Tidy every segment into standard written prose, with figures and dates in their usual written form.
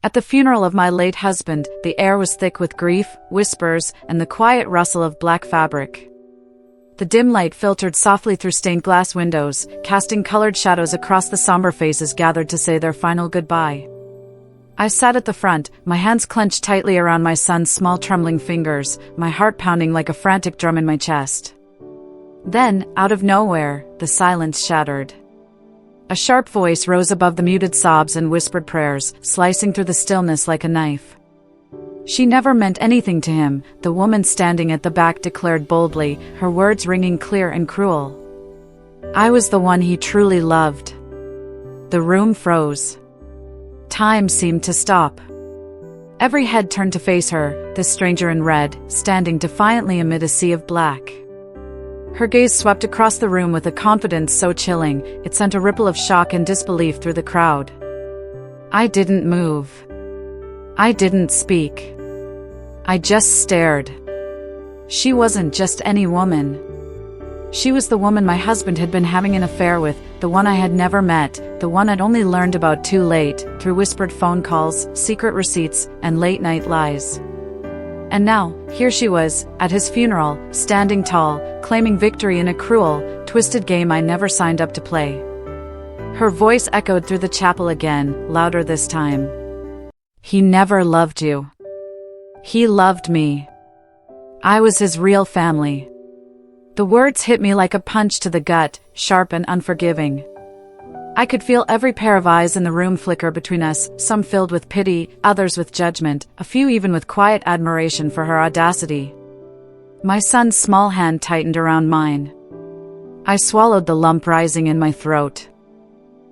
At the funeral of my late husband, the air was thick with grief, whispers, and the quiet rustle of black fabric. The dim light filtered softly through stained glass windows, casting colored shadows across the somber faces gathered to say their final goodbye. I sat at the front, my hands clenched tightly around my son's small trembling fingers, my heart pounding like a frantic drum in my chest. Then, out of nowhere, the silence shattered. A sharp voice rose above the muted sobs and whispered prayers, slicing through the stillness like a knife. She never meant anything to him, the woman standing at the back declared boldly, her words ringing clear and cruel. I was the one he truly loved. The room froze. Time seemed to stop. Every head turned to face her, this stranger in red, standing defiantly amid a sea of black. Her gaze swept across the room with a confidence so chilling, it sent a ripple of shock and disbelief through the crowd. I didn't move. I didn't speak. I just stared. She wasn't just any woman. She was the woman my husband had been having an affair with, the one I had never met, the one I'd only learned about too late, through whispered phone calls, secret receipts, and late-night lies. And now, here she was, at his funeral, standing tall, claiming victory in a cruel, twisted game I never signed up to play. Her voice echoed through the chapel again, louder this time. He never loved you. He loved me. I was his real family. The words hit me like a punch to the gut, sharp and unforgiving. I could feel every pair of eyes in the room flicker between us, some filled with pity, others with judgment, a few even with quiet admiration for her audacity. My son's small hand tightened around mine. I swallowed the lump rising in my throat.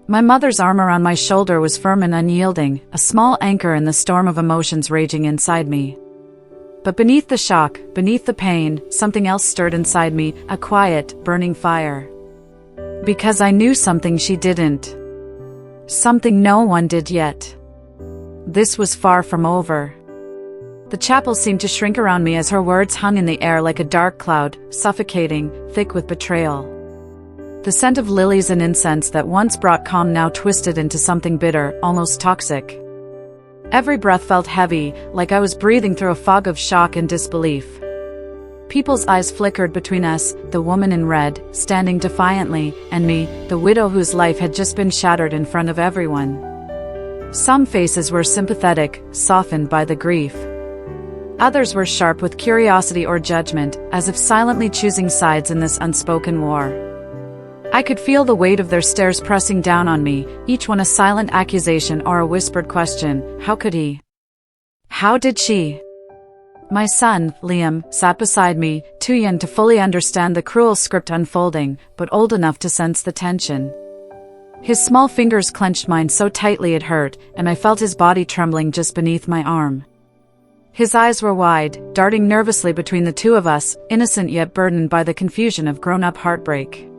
My mother's arm around my shoulder was firm and unyielding, a small anchor in the storm of emotions raging inside me. But beneath the shock, beneath the pain, something else stirred inside me, a quiet, burning fire. Because I knew something she didn't. Something no one did yet. This was far from over. The chapel seemed to shrink around me as her words hung in the air like a dark cloud, suffocating, thick with betrayal. The scent of lilies and incense that once brought calm now twisted into something bitter, almost toxic. Every breath felt heavy, like I was breathing through a fog of shock and disbelief. People's eyes flickered between us, the woman in red, standing defiantly, and me, the widow whose life had just been shattered in front of everyone. Some faces were sympathetic, softened by the grief. Others were sharp with curiosity or judgment, as if silently choosing sides in this unspoken war. I could feel the weight of their stares pressing down on me, each one a silent accusation or a whispered question. How could he? How did she? My son, Liam, sat beside me, too young to fully understand the cruel script unfolding, but old enough to sense the tension. His small fingers clenched mine so tightly it hurt, and I felt his body trembling just beneath my arm. His eyes were wide, darting nervously between the two of us, innocent yet burdened by the confusion of grown-up heartbreak.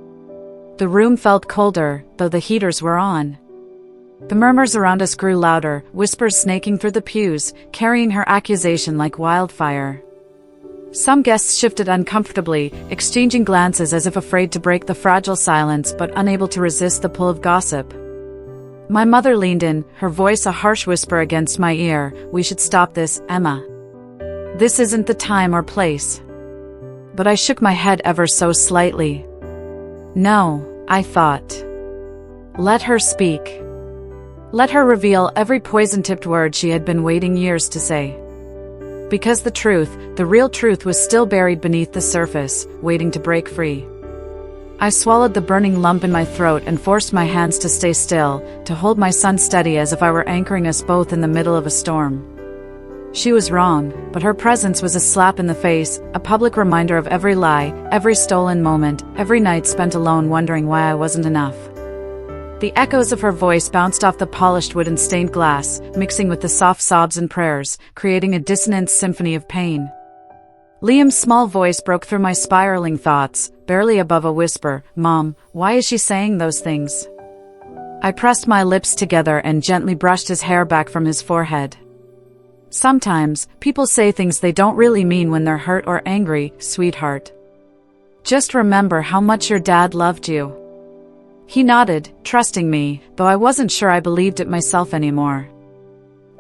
The room felt colder, though the heaters were on. The murmurs around us grew louder, whispers snaking through the pews, carrying her accusation like wildfire. Some guests shifted uncomfortably, exchanging glances as if afraid to break the fragile silence but unable to resist the pull of gossip. My mother leaned in, her voice a harsh whisper against my ear. We should stop this, Emma. This isn't the time or place. But I shook my head ever so slightly. No, I thought. Let her speak. Let her reveal every poison-tipped word she had been waiting years to say. Because the truth, the real truth was still buried beneath the surface, waiting to break free. I swallowed the burning lump in my throat and forced my hands to stay still, to hold my son steady as if I were anchoring us both in the middle of a storm. She was wrong, but her presence was a slap in the face, a public reminder of every lie, every stolen moment, every night spent alone wondering why I wasn't enough. The echoes of her voice bounced off the polished wood and stained glass, mixing with the soft sobs and prayers, creating a dissonant symphony of pain. Liam's small voice broke through my spiraling thoughts, barely above a whisper. Mom, why is she saying those things? I pressed my lips together and gently brushed his hair back from his forehead. Sometimes, people say things they don't really mean when they're hurt or angry, sweetheart. Just remember how much your dad loved you. He nodded, trusting me, though I wasn't sure I believed it myself anymore.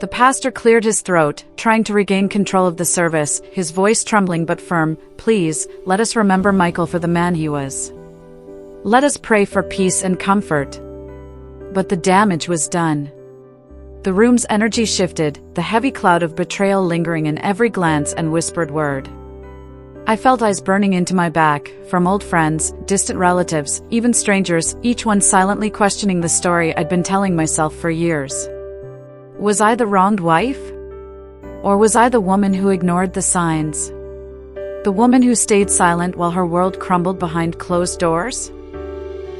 The pastor cleared his throat, trying to regain control of the service, his voice trembling but firm. "Please, let us remember Michael for the man he was. Let us pray for peace and comfort." But the damage was done. The room's energy shifted, the heavy cloud of betrayal lingering in every glance and whispered word. I felt eyes burning into my back, from old friends, distant relatives, even strangers, each one silently questioning the story I'd been telling myself for years. Was I the wronged wife? Or was I the woman who ignored the signs? The woman who stayed silent while her world crumbled behind closed doors?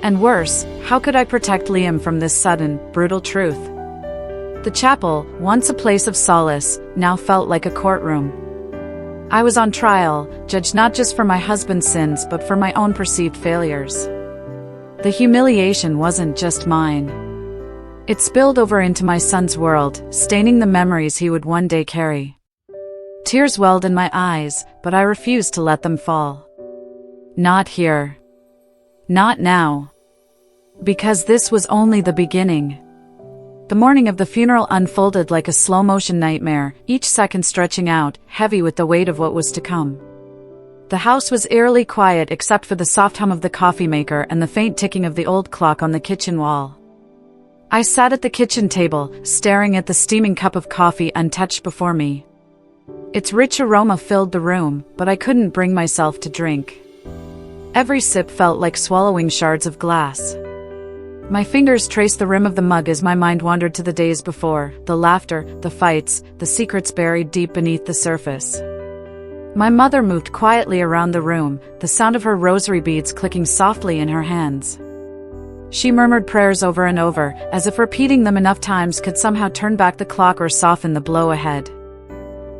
And worse, how could I protect Liam from this sudden, brutal truth? The chapel, once a place of solace, now felt like a courtroom. I was on trial, judged not just for my husband's sins but for my own perceived failures. The humiliation wasn't just mine. It spilled over into my son's world, staining the memories he would one day carry. Tears welled in my eyes, but I refused to let them fall. Not here. Not now. Because this was only the beginning. The morning of the funeral unfolded like a slow-motion nightmare, each second stretching out, heavy with the weight of what was to come. The house was eerily quiet except for the soft hum of the coffee maker and the faint ticking of the old clock on the kitchen wall. I sat at the kitchen table, staring at the steaming cup of coffee untouched before me. Its rich aroma filled the room, but I couldn't bring myself to drink. Every sip felt like swallowing shards of glass. My fingers traced the rim of the mug as my mind wandered to the days before, the laughter, the fights, the secrets buried deep beneath the surface. My mother moved quietly around the room, the sound of her rosary beads clicking softly in her hands. She murmured prayers over and over, as if repeating them enough times could somehow turn back the clock or soften the blow ahead.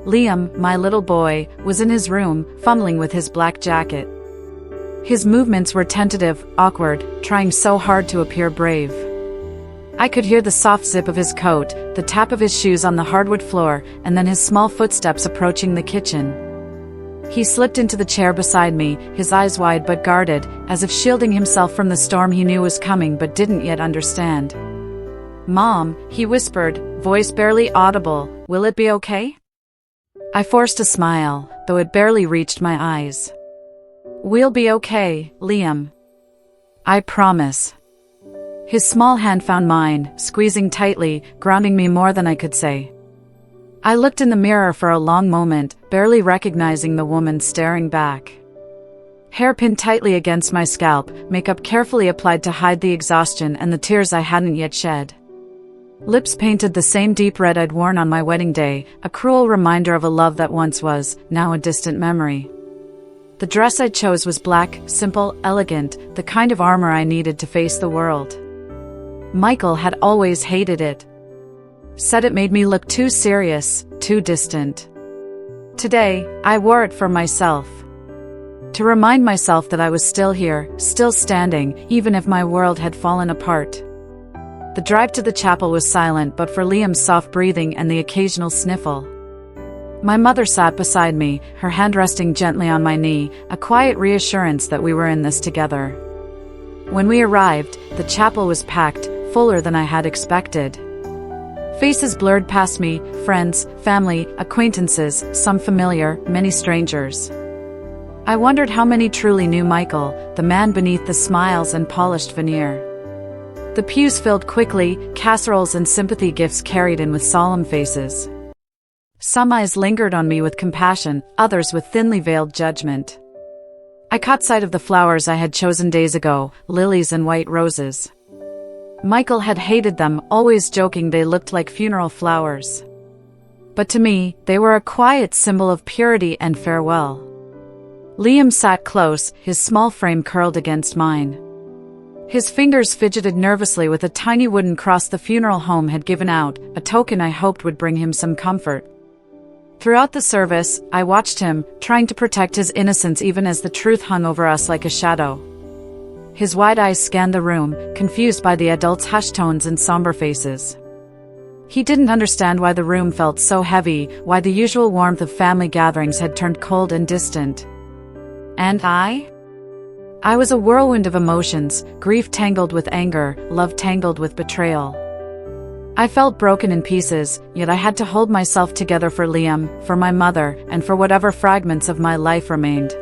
Liam, my little boy, was in his room, fumbling with his black jacket. His movements were tentative, awkward, trying so hard to appear brave. I could hear the soft zip of his coat, the tap of his shoes on the hardwood floor, and then his small footsteps approaching the kitchen. He slipped into the chair beside me, his eyes wide but guarded, as if shielding himself from the storm he knew was coming but didn't yet understand. "Mom," he whispered, voice barely audible, "will it be okay?" I forced a smile, though it barely reached my eyes. "We'll be okay, Liam. I promise." His small hand found mine, squeezing tightly, grounding me more than I could say. I looked in the mirror for a long moment, barely recognizing the woman staring back. Hair pinned tightly against my scalp, makeup carefully applied to hide the exhaustion and the tears I hadn't yet shed. Lips painted the same deep red I'd worn on my wedding day, a cruel reminder of a love that once was, now a distant memory. The dress I chose was black, simple, elegant, the kind of armor I needed to face the world. Michael had always hated it. Said it made me look too serious, too distant. Today, I wore it for myself. To remind myself that I was still here, still standing, even if my world had fallen apart. The drive to the chapel was silent but for Liam's soft breathing and the occasional sniffle. My mother sat beside me, her hand resting gently on my knee, a quiet reassurance that we were in this together. When we arrived, the chapel was packed, fuller than I had expected. Faces blurred past me, friends, family, acquaintances, some familiar, many strangers. I wondered how many truly knew Michael, the man beneath the smiles and polished veneer. The pews filled quickly, casseroles and sympathy gifts carried in with solemn faces. Some eyes lingered on me with compassion, others with thinly veiled judgment. I caught sight of the flowers I had chosen days ago, lilies and white roses. Michael had hated them, always joking they looked like funeral flowers. But to me, they were a quiet symbol of purity and farewell. Liam sat close, his small frame curled against mine. His fingers fidgeted nervously with a tiny wooden cross the funeral home had given out, a token I hoped would bring him some comfort. Throughout the service, I watched him, trying to protect his innocence even as the truth hung over us like a shadow. His wide eyes scanned the room, confused by the adults' hushed tones and somber faces. He didn't understand why the room felt so heavy, why the usual warmth of family gatherings had turned cold and distant. And I was a whirlwind of emotions, grief tangled with anger, love tangled with betrayal. I felt broken in pieces, yet I had to hold myself together for Liam, for my mother, and for whatever fragments of my life remained.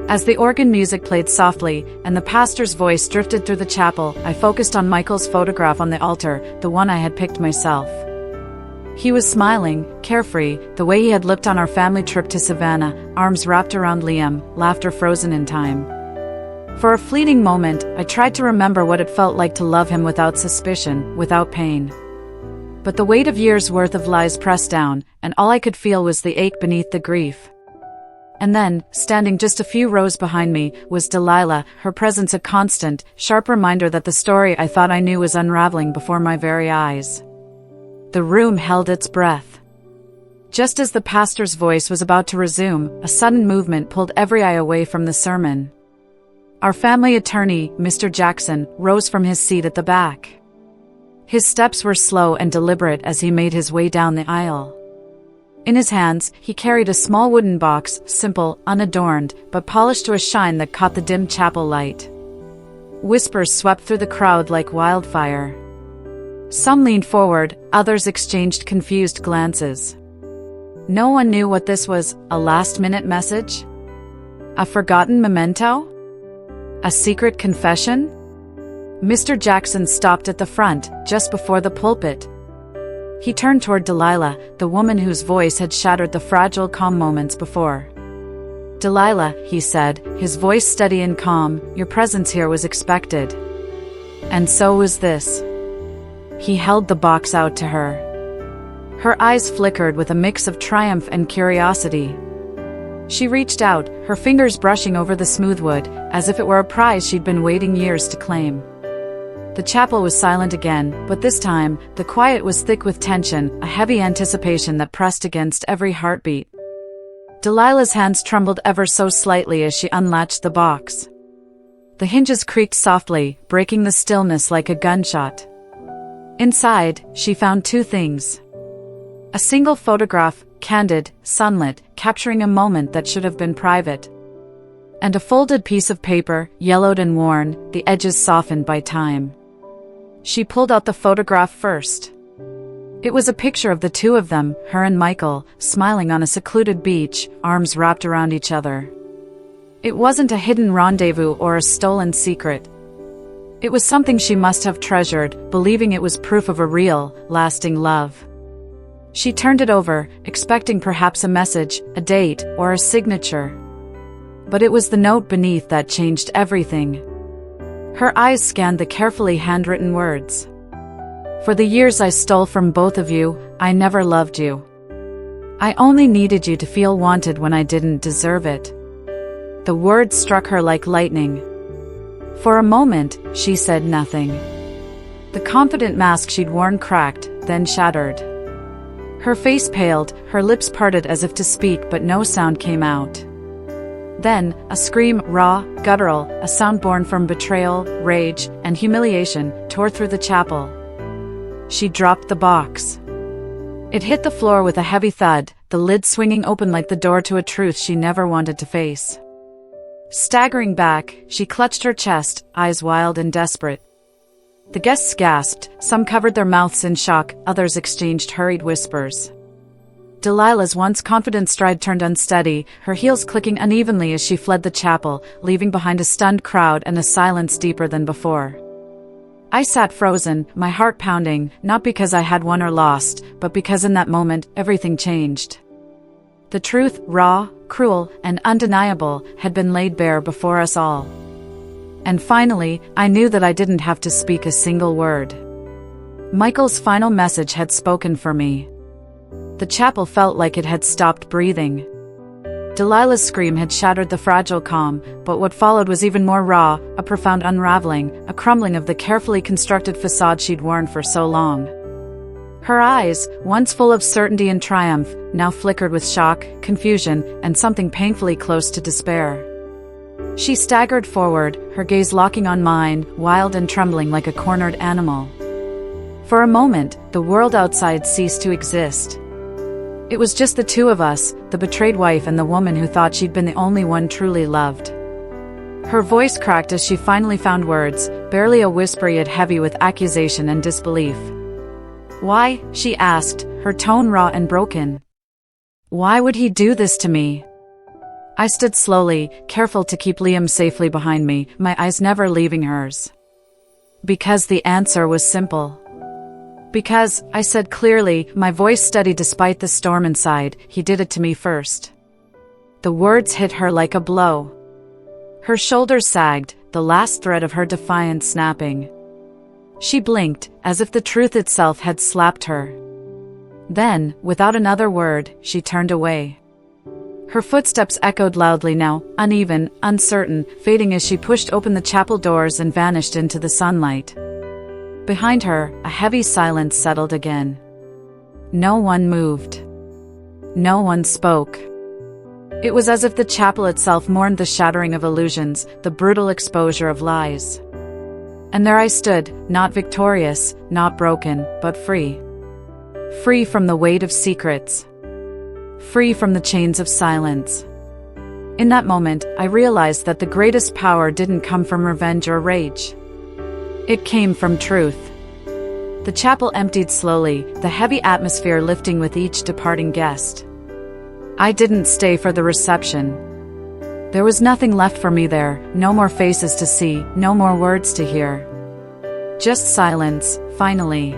As the organ music played softly, and the pastor's voice drifted through the chapel, I focused on Michael's photograph on the altar, the one I had picked myself. He was smiling, carefree, the way he had looked on our family trip to Savannah, arms wrapped around Liam, laughter frozen in time. For a fleeting moment, I tried to remember what it felt like to love him without suspicion, without pain. But the weight of years' worth of lies pressed down, and all I could feel was the ache beneath the grief. And then, standing just a few rows behind me, was Delilah, her presence a constant, sharp reminder that the story I thought I knew was unraveling before my very eyes. The room held its breath. Just as the pastor's voice was about to resume, a sudden movement pulled every eye away from the sermon. Our family attorney, Mr. Jackson, rose from his seat at the back. His steps were slow and deliberate as he made his way down the aisle. In his hands, he carried a small wooden box, simple, unadorned, but polished to a shine that caught the dim chapel light. Whispers swept through the crowd like wildfire. Some leaned forward, others exchanged confused glances. No one knew what this was, a last-minute message? A forgotten memento? A secret confession? Mr. Jackson stopped at the front, just before the pulpit. He turned toward Delilah, the woman whose voice had shattered the fragile calm moments before. "Delilah," he said, his voice steady and calm, "your presence here was expected. And so was this." He held the box out to her. Her eyes flickered with a mix of triumph and curiosity. She reached out, her fingers brushing over the smooth wood, as if it were a prize she'd been waiting years to claim. The chapel was silent again, but this time, the quiet was thick with tension, a heavy anticipation that pressed against every heartbeat. Delilah's hands trembled ever so slightly as she unlatched the box. The hinges creaked softly, breaking the stillness like a gunshot. Inside, she found two things. A single photograph, candid, sunlit, capturing a moment that should have been private. And a folded piece of paper, yellowed and worn, the edges softened by time. She pulled out the photograph first. It was a picture of the two of them, her and Michael, smiling on a secluded beach, arms wrapped around each other. It wasn't a hidden rendezvous or a stolen secret. It was something she must have treasured, believing it was proof of a real, lasting love. She turned it over, expecting perhaps a message, a date, or a signature. But it was the note beneath that changed everything. Her eyes scanned the carefully handwritten words. "For the years I stole from both of you, I never loved you. I only needed you to feel wanted when I didn't deserve it." The words struck her like lightning. For a moment, she said nothing. The confident mask she'd worn cracked, then shattered. Her face paled, her lips parted as if to speak, but no sound came out. Then, a scream, raw, guttural, a sound born from betrayal, rage, and humiliation, tore through the chapel. She dropped the box. It hit the floor with a heavy thud, the lid swinging open like the door to a truth she never wanted to face. Staggering back, she clutched her chest, eyes wild and desperate. The guests gasped, some covered their mouths in shock, others exchanged hurried whispers. Delilah's once confident stride turned unsteady, her heels clicking unevenly as she fled the chapel, leaving behind a stunned crowd and a silence deeper than before. I sat frozen, my heart pounding, not because I had won or lost, but because in that moment, everything changed. The truth, raw, cruel, and undeniable, had been laid bare before us all. And finally, I knew that I didn't have to speak a single word. Michael's final message had spoken for me. The chapel felt like it had stopped breathing. Delilah's scream had shattered the fragile calm, but what followed was even more raw, a profound unraveling, a crumbling of the carefully constructed facade she'd worn for so long. Her eyes, once full of certainty and triumph, now flickered with shock, confusion, and something painfully close to despair. She staggered forward, her gaze locking on mine, wild and trembling like a cornered animal. For a moment, the world outside ceased to exist. It was just the two of us, the betrayed wife and the woman who thought she'd been the only one truly loved. Her voice cracked as she finally found words, barely a whisper yet heavy with accusation and disbelief. Why? She asked, her tone raw and broken. Why would he do this to me? I stood slowly, careful to keep Liam safely behind me, my eyes never leaving hers. Because the answer was simple. Because, I said clearly, my voice steady despite the storm inside, he did it to me first. The words hit her like a blow. Her shoulders sagged, the last thread of her defiance snapping. She blinked, as if the truth itself had slapped her. Then, without another word, she turned away. Her footsteps echoed loudly now, uneven, uncertain, fading as she pushed open the chapel doors and vanished into the sunlight. Behind her, a heavy silence settled again. No one moved. No one spoke. It was as if the chapel itself mourned the shattering of illusions, the brutal exposure of lies. And there I stood, not victorious, not broken, but free. Free from the weight of secrets. Free from the chains of silence. In that moment, I realized that the greatest power didn't come from revenge or rage. It came from truth. The chapel emptied slowly, the heavy atmosphere lifting with each departing guest. I didn't stay for the reception. There was nothing left for me there, no more faces to see, no more words to hear. Just silence, finally.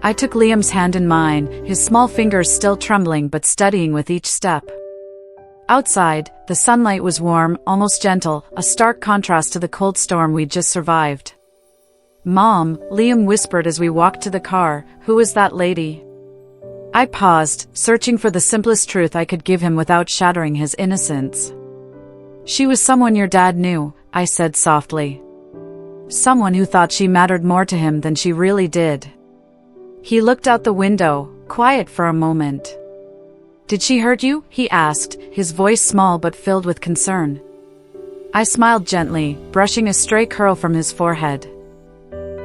I took Liam's hand in mine, his small fingers still trembling but steadying with each step. Outside, the sunlight was warm, almost gentle, a stark contrast to the cold storm we'd just survived. "Mom," Liam whispered as we walked to the car, "who is that lady?" I paused, searching for the simplest truth I could give him without shattering his innocence. "She was someone your dad knew," I said softly. "Someone who thought she mattered more to him than she really did." He looked out the window, quiet for a moment. "Did she hurt you?" he asked, his voice small but filled with concern. I smiled gently, brushing a stray curl from his forehead.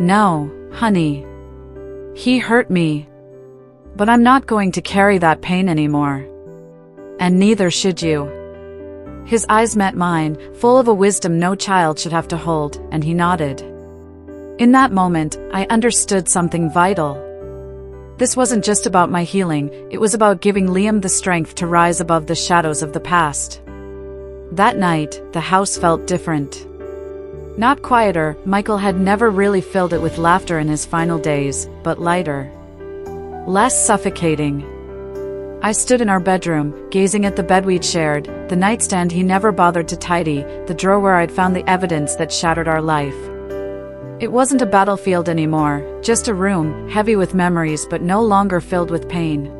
"No, honey. He hurt me. But I'm not going to carry that pain anymore. And neither should you." His eyes met mine, full of a wisdom no child should have to hold, and he nodded. In that moment, I understood something vital. This wasn't just about my healing, it was about giving Liam the strength to rise above the shadows of the past. That night, the house felt different. Not quieter, Michael had never really filled it with laughter in his final days, but lighter. Less suffocating. I stood in our bedroom, gazing at the bed we'd shared, the nightstand he never bothered to tidy, the drawer where I'd found the evidence that shattered our life. It wasn't a battlefield anymore, just a room, heavy with memories but no longer filled with pain.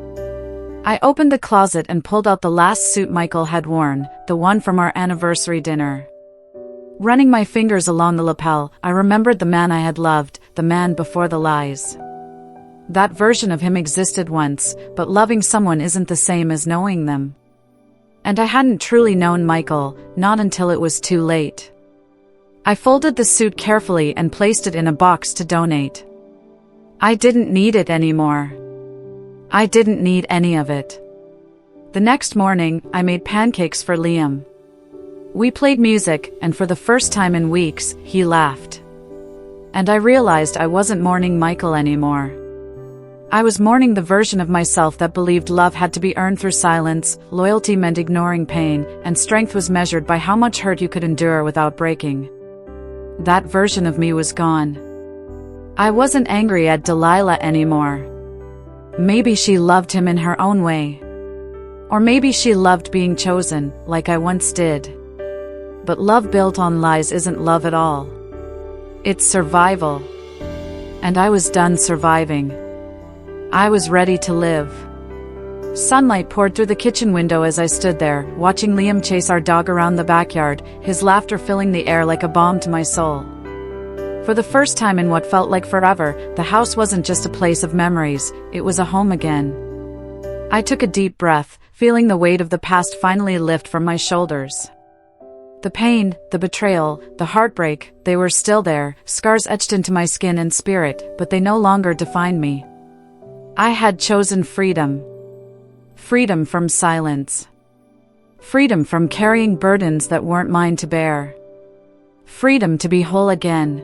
I opened the closet and pulled out the last suit Michael had worn, the one from our anniversary dinner. Running my fingers along the lapel, I remembered the man I had loved, the man before the lies. That version of him existed once, but loving someone isn't the same as knowing them. And I hadn't truly known Michael, not until it was too late. I folded the suit carefully and placed it in a box to donate. I didn't need it anymore. I didn't need any of it. The next morning, I made pancakes for Liam. We played music, and for the first time in weeks, he laughed. And I realized I wasn't mourning Michael anymore. I was mourning the version of myself that believed love had to be earned through silence, loyalty meant ignoring pain, and strength was measured by how much hurt you could endure without breaking. That version of me was gone. I wasn't angry at Delilah anymore. Maybe she loved him in her own way. Or maybe she loved being chosen, like I once did. But love built on lies isn't love at all. It's survival. And I was done surviving. I was ready to live. Sunlight poured through the kitchen window as I stood there, watching Liam chase our dog around the backyard, his laughter filling the air like a balm to my soul. For the first time in what felt like forever, the house wasn't just a place of memories, it was a home again. I took a deep breath, feeling the weight of the past finally lift from my shoulders. The pain, the betrayal, the heartbreak, they were still there, scars etched into my skin and spirit, but they no longer defined me. I had chosen freedom. Freedom from silence. Freedom from carrying burdens that weren't mine to bear. Freedom to be whole again.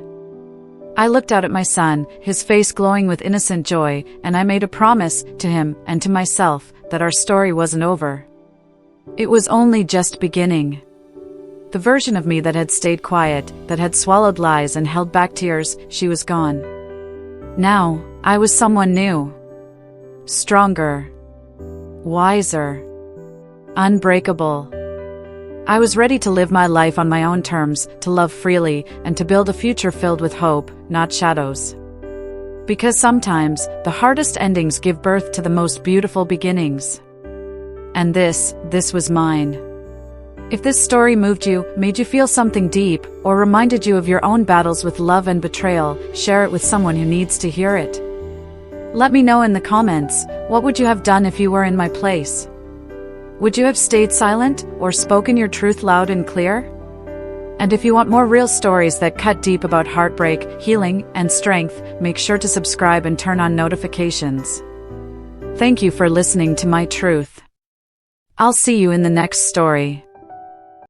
I looked out at my son, his face glowing with innocent joy, and I made a promise to him and to myself that our story wasn't over. It was only just beginning. The version of me that had stayed quiet, that had swallowed lies and held back tears, she was gone. Now, I was someone new. Stronger. Wiser. Unbreakable. I was ready to live my life on my own terms, to love freely, and to build a future filled with hope, not shadows. Because sometimes, the hardest endings give birth to the most beautiful beginnings. And this was mine. If this story moved you, made you feel something deep, or reminded you of your own battles with love and betrayal, share it with someone who needs to hear it. Let me know in the comments, what would you have done if you were in my place? Would you have stayed silent, or spoken your truth loud and clear? And if you want more real stories that cut deep about heartbreak, healing, and strength, make sure to subscribe and turn on notifications. Thank you for listening to my truth. I'll see you in the next story.